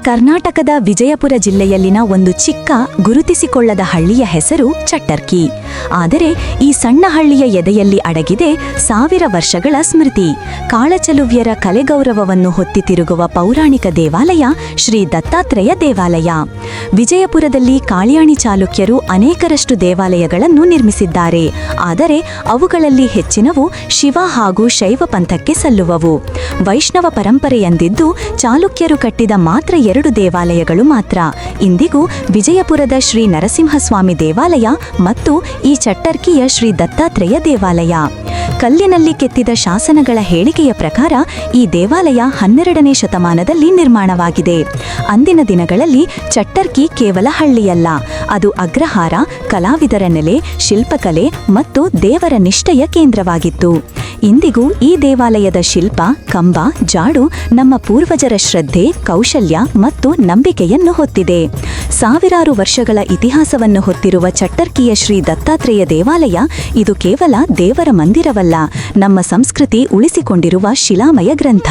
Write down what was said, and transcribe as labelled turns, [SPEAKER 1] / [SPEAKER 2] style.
[SPEAKER 1] ಕರ್ನಾಟಕದ ವಿಜಯಪುರ ಜಿಲ್ಲೆಯಲ್ಲಿನ ಒಂದು ಚಿಕ್ಕ ಗುರುತಿಸಿಕೊಳ್ಳದ ಹಳ್ಳಿಯ ಹೆಸರು ಚಟ್ಟರ್ಕಿ. ಆದರೆ ಈ ಸಣ್ಣ ಹಳ್ಳಿಯ ಎದೆಯಲ್ಲಿ ಅಡಗಿದೆ 1000 ವರ್ಷಗಳ ಸ್ಮೃತಿ. ಕಾಳಚಲುವ್ಯರ ಕಲೆಗೌರವವನ್ನು ಹೊತ್ತಿ ತಿರುಗುವ ಪೌರಾಣಿಕ ದೇವಾಲಯ ಶ್ರೀ ದತ್ತಾತ್ರೇಯ ದೇವಾಲಯ. ವಿಜಯಪುರದಲ್ಲಿ ಕಾಳಿಯಾಣಿ ಚಾಲುಕ್ಯರು ಅನೇಕರಷ್ಟು ದೇವಾಲಯಗಳನ್ನು ನಿರ್ಮಿಸಿದ್ದಾರೆ. ಆದರೆ ಅವುಗಳಲ್ಲಿ ಹೆಚ್ಚಿನವು ಶಿವ ಹಾಗೂ ಶೈವ ಪಂಥಕ್ಕೆ ಸಲ್ಲುವವು. ವೈಷ್ಣವ ಪರಂಪರೆಯಂದಿದ್ದು ಚಾಲುಕ್ಯರು ಕಟ್ಟಿದ ಮಾತ್ರ 2 ದೇವಾಲಯಗಳು ಮಾತ್ರ. ಇಂದಿಗೂ ವಿಜಯಪುರದ ಶ್ರೀ ನರಸಿಂಹಸ್ವಾಮಿ ದೇವಾಲಯ ಮತ್ತು ಈ ಚಟ್ಟರ್ಕಿಯ ಶ್ರೀ ದತ್ತಾತ್ರೇಯ ದೇವಾಲಯ. ಕಲ್ಲಿನಲ್ಲಿ ಕೆತ್ತಿದ ಶಾಸನಗಳ ಹೇಳಿಕೆಯ ಪ್ರಕಾರ ಈ ದೇವಾಲಯ 12ನೇ ಶತಮಾನದಲ್ಲಿ ನಿರ್ಮಾಣವಾಗಿದೆ. ಅಂದಿನ ದಿನಗಳಲ್ಲಿ ಚಟ್ಟರ್ಕಿ ಕೇವಲ ಹಳ್ಳಿಯಲ್ಲ, ಅದು ಅಗ್ರಹಾರ, ಕಲಾವಿದರ ನೆಲೆ, ಶಿಲ್ಪಕಲೆ ಮತ್ತು ದೇವರ ನಿಷ್ಠೆಯ ಕೇಂದ್ರವಾಗಿತ್ತು. ಇಂದಿಗೂ ಈ ದೇವಾಲಯದ ಶಿಲ್ಪ, ಕಂಬ, ಜಾಡು ನಮ್ಮ ಪೂರ್ವಜರ ಶ್ರದ್ಧೆ, ಕೌಶಲ್ಯ ಮತ್ತು ನಂಬಿಕೆಯನ್ನು ಹೊತ್ತಿದೆ. ಸಾವಿರಾರು ವರ್ಷಗಳ ಇತಿಹಾಸವನ್ನು ಹೊತ್ತಿರುವ ಚಟ್ಟರ್ಕಿಯ ಶ್ರೀ ದತ್ತಾತ್ರೇಯ ದೇವಾಲಯ ಇದು ಕೇವಲ ದೇವರ ಮಂದಿರವಲ್ಲ, ನಮ್ಮ ಸಂಸ್ಕೃತಿ ಉಳಿಸಿಕೊಂಡಿರುವ ಶಿಲಾಮಯ ಗ್ರಂಥ.